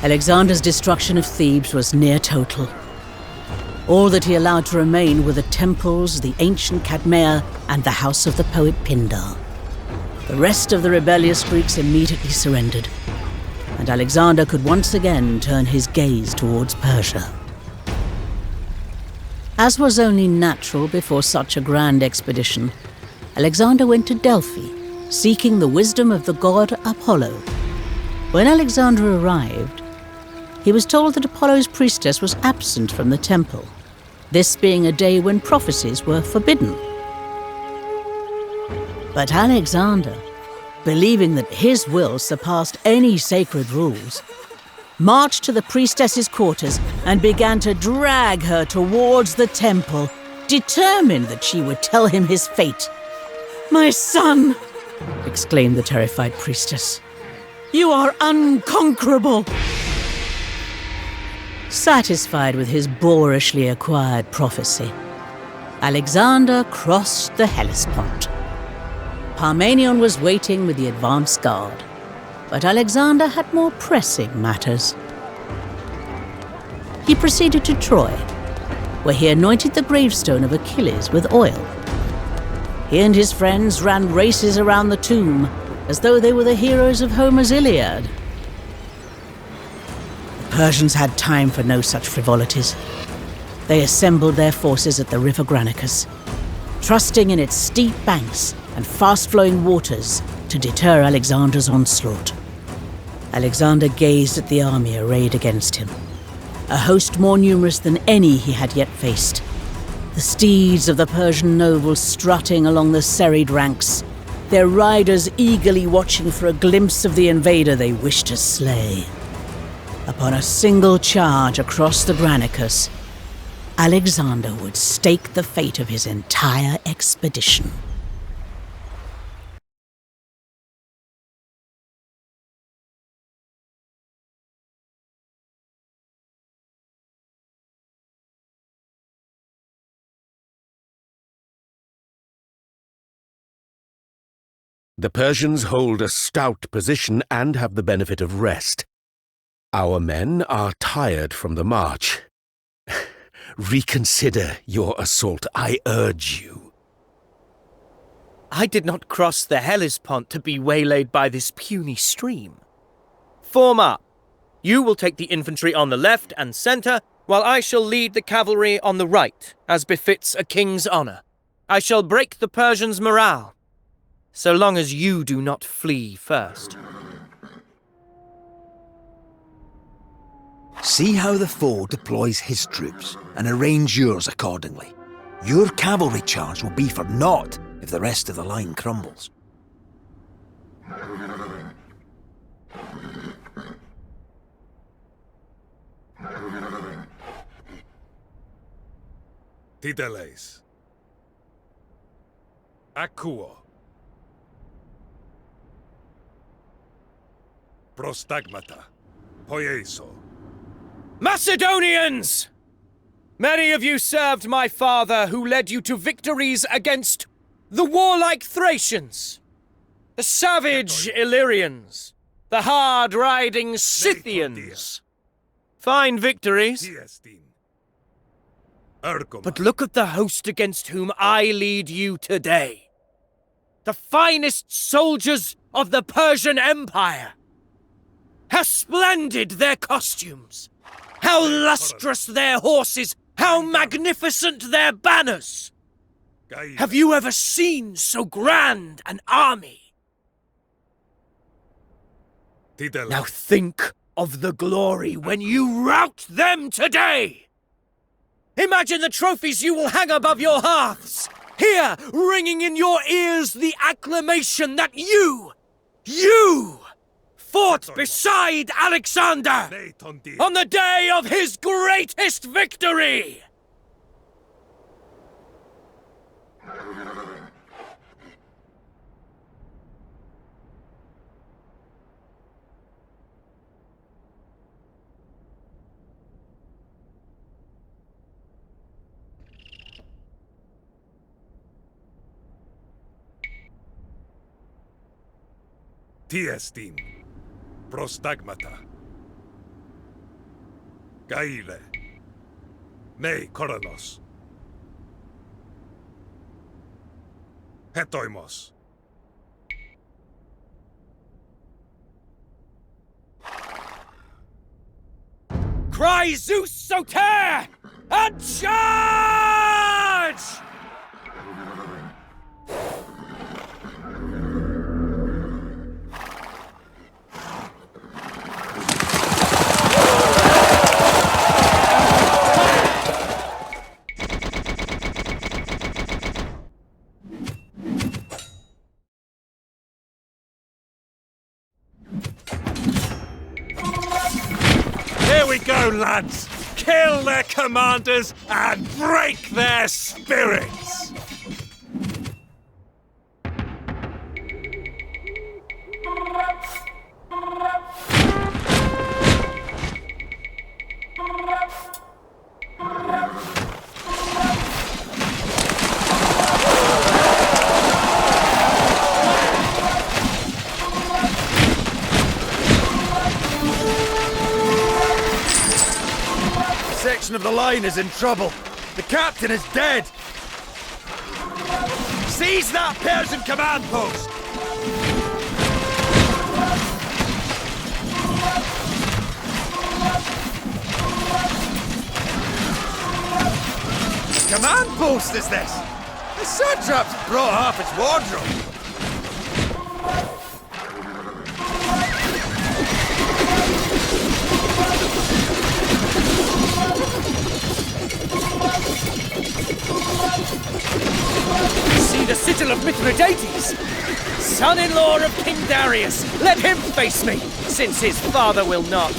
Alexander's destruction of Thebes was near total. All that he allowed to remain were the temples, the ancient Cadmea, and the house of the poet Pindar. The rest of the rebellious Greeks immediately surrendered, and Alexander could once again turn his gaze towards Persia. As was only natural before such a grand expedition, Alexander went to Delphi, seeking the wisdom of the god Apollo. When Alexander arrived, he was told that Apollo's priestess was absent from the temple, this being a day when prophecies were forbidden. But Alexander, believing that his will surpassed any sacred rules, marched to the priestess's quarters and began to drag her towards the temple, determined that she would tell him his fate. "My son!" exclaimed the terrified priestess. "You are unconquerable!" Satisfied with his boorishly acquired prophecy, Alexander crossed the Hellespont. Parmenion was waiting with the advance guard, but Alexander had more pressing matters. He proceeded to Troy, where he anointed the gravestone of Achilles with oil. He and his friends ran races around the tomb, as though they were the heroes of Homer's Iliad. The Persians had time for no such frivolities. They assembled their forces at the river Granicus, trusting in its steep banks and fast-flowing waters to deter Alexander's onslaught. Alexander gazed at the army arrayed against him, a host more numerous than any he had yet faced. The steeds of the Persian nobles strutting along the serried ranks, their riders eagerly watching for a glimpse of the invader they wished to slay. Upon a single charge across the Granicus, Alexander would stake the fate of his entire expedition. The Persians hold a stout position and have the benefit of rest. Our men are tired from the march. Reconsider your assault, I urge you. I did not cross the Hellespont to be waylaid by this puny stream. Form up. You will take the infantry on the left and center, while I shall lead the cavalry on the right, as befits a king's honor. I shall break the Persians' morale, so long as you do not flee first. See how the foe deploys his troops, and arrange yours accordingly. Your cavalry charge will be for naught if the rest of the line crumbles. Tideles. Akuo. Prostagmata. Poieso. Macedonians! Many of you served my father, who led you to victories against the warlike Thracians, the savage Illyrians, the hard-riding Scythians. Fine victories. But look at the host against whom I lead you today. The finest soldiers of the Persian Empire. How splendid their costumes! How lustrous their horses! How magnificent their banners! Have you ever seen so grand an army? Now think of the glory when you rout them today! Imagine the trophies you will hang above your hearths! Here, ringing in your ears the acclamation that you fought beside Alexander on the day of his greatest victory! Tiestin. Prostagmata. Gaile. Nei koronos. Hetoimos. Cry Zeus Soter! And charge! Here we go, lads! Kill their commanders and break their spirits! Section of the line is in trouble. The captain is dead. Seize that Persian command post! Command post is this? The satrap's brought half its wardrobe. See the sigil of Mithridates, son-in-law of King Darius. Let him face me, since his father will not.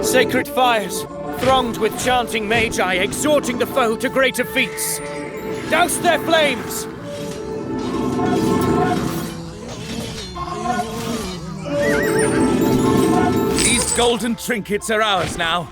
Sacred fires, thronged with chanting magi, exhorting the foe to greater feats. Douse their flames! These golden trinkets are ours now.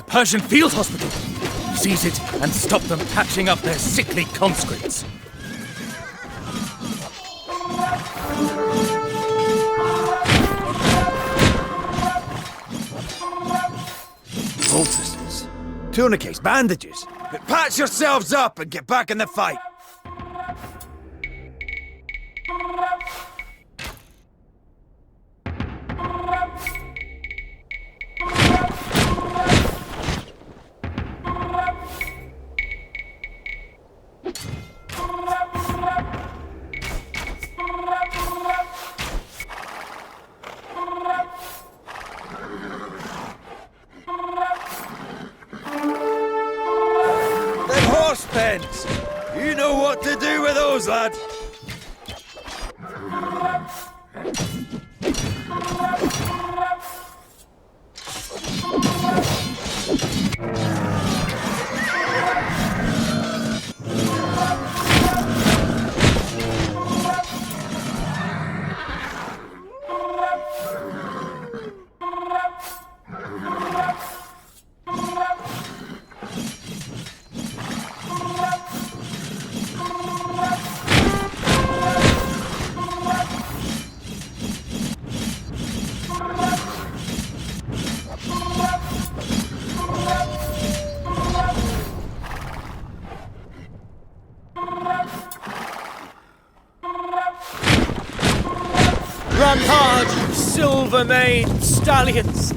Persian field hospital! Seize it and stop them patching up their sickly conscripts. Poultices, tourniquets, bandages. But patch yourselves up and get back in the fight. Pens! You know what to do with those, lad! rampage of silver-maned stallions,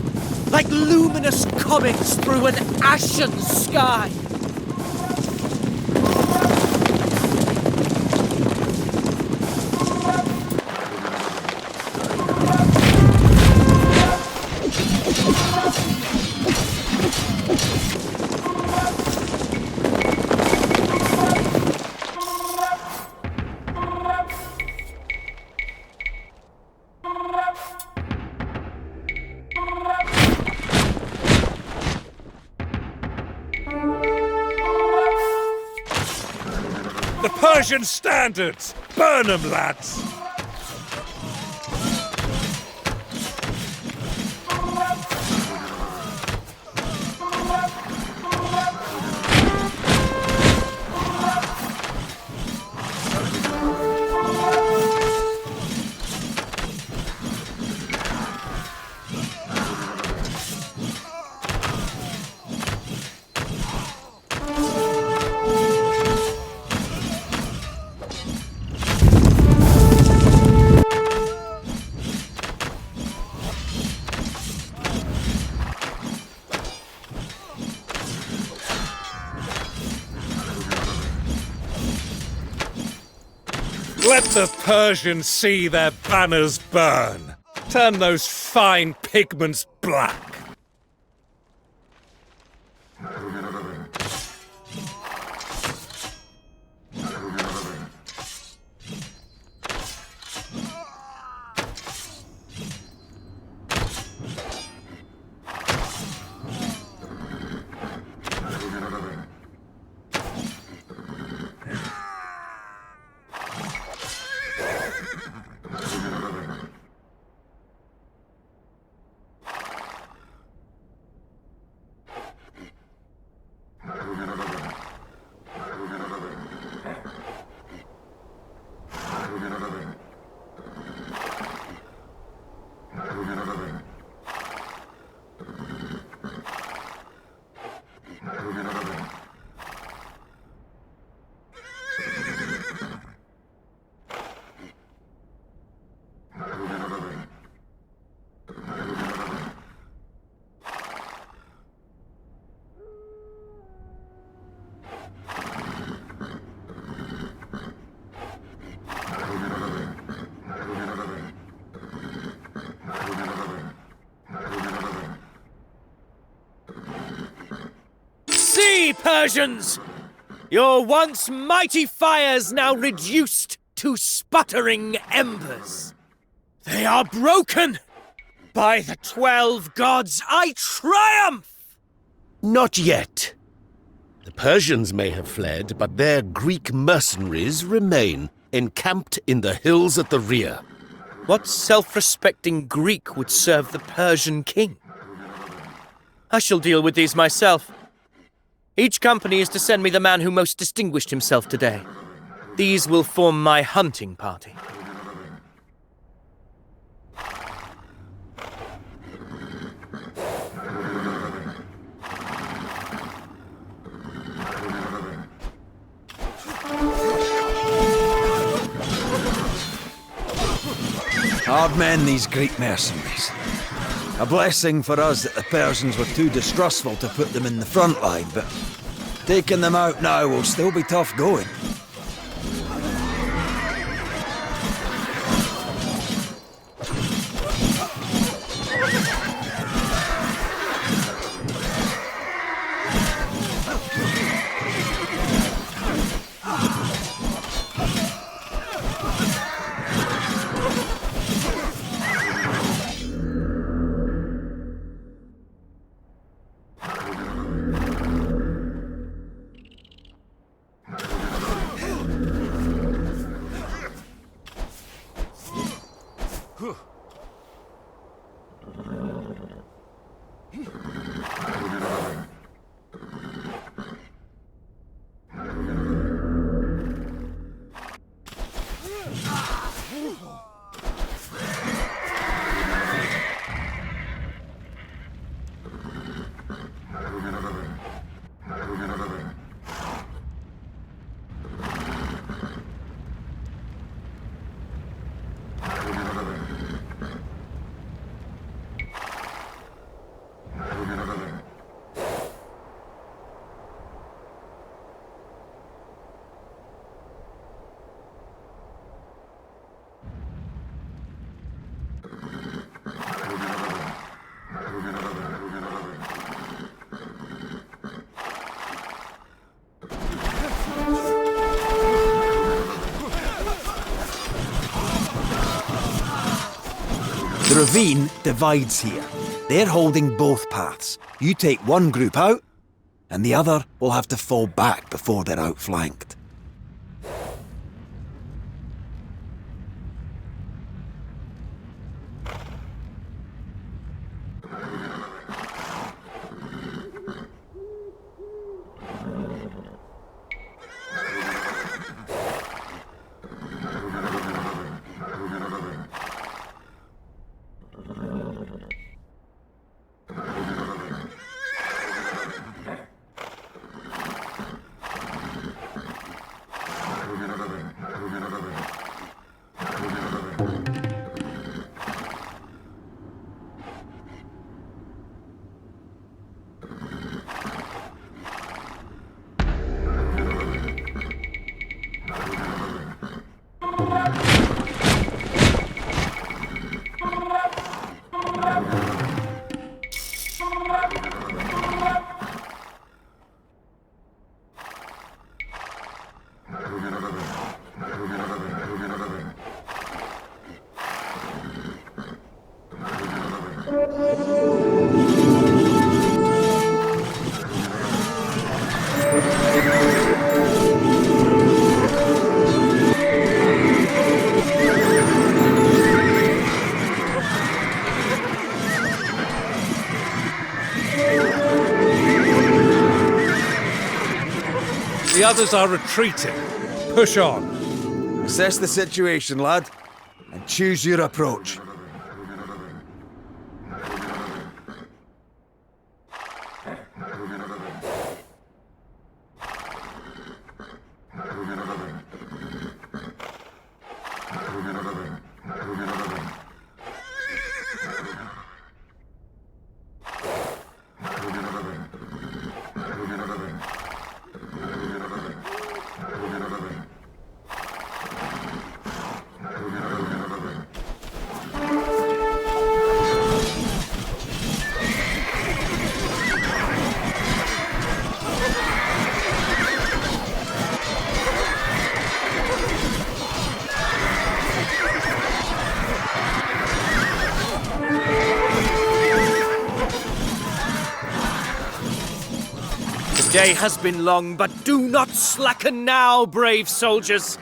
like luminous comets through an ashen sky. The Persian standards! Burn 'em, lads! Let the Persians see their banners burn. Turn those fine pigments black. Persians! Your once mighty fires now reduced to sputtering embers. They are broken! By the 12 gods, I triumph! Not yet. The Persians may have fled, but their Greek mercenaries remain, encamped in the hills at the rear. What self-respecting Greek would serve the Persian king? I shall deal with these myself. Each company is to send me the man who most distinguished himself today. These will form my hunting party. Hard men, these Greek mercenaries. A blessing for us that the Persians were too distrustful to put them in the front line, but taking them out now will still be tough going. The ravine divides here. They're holding both paths. You take one group out, and the other will have to fall back before they're outflanked. The others are retreating. Push on. Assess the situation, lad, and choose your approach. The day has been long, but do not slacken now, brave soldiers.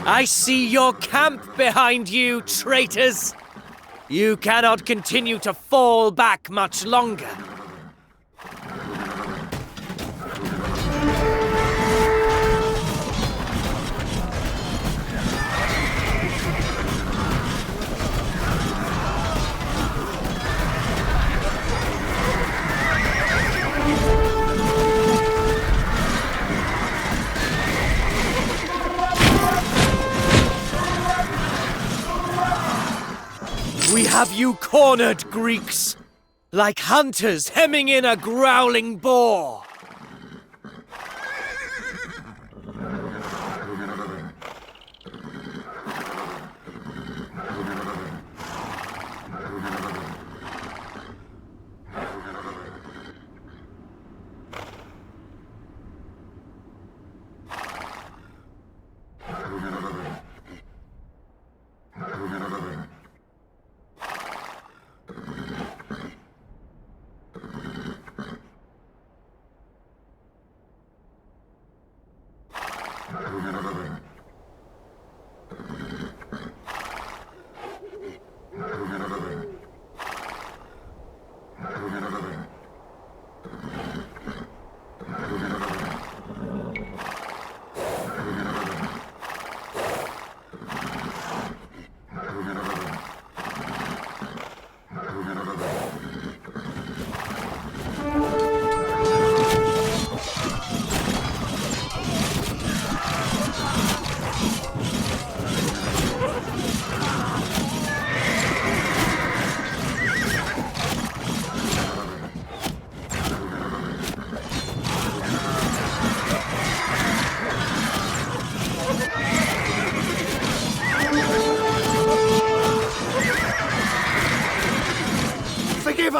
I see your camp behind you, traitors! You cannot continue to fall back much longer. We have you cornered, Greeks, like hunters hemming in a growling boar.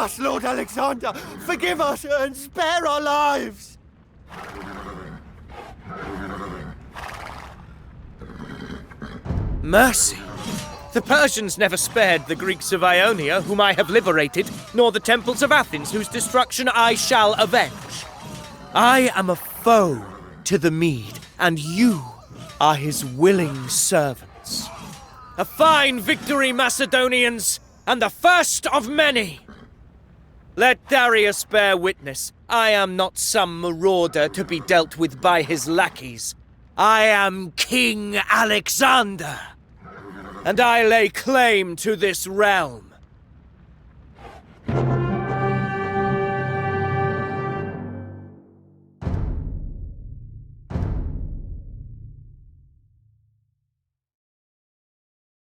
us, Lord Alexander! Forgive us and spare our lives! Mercy! The Persians never spared the Greeks of Ionia, whom I have liberated, nor the temples of Athens, whose destruction I shall avenge. I am a foe to the Mede, and you are his willing servants. A fine victory, Macedonians, and the first of many! Let Darius bear witness. I am not some marauder to be dealt with by his lackeys. I am King Alexander, and I lay claim to this realm.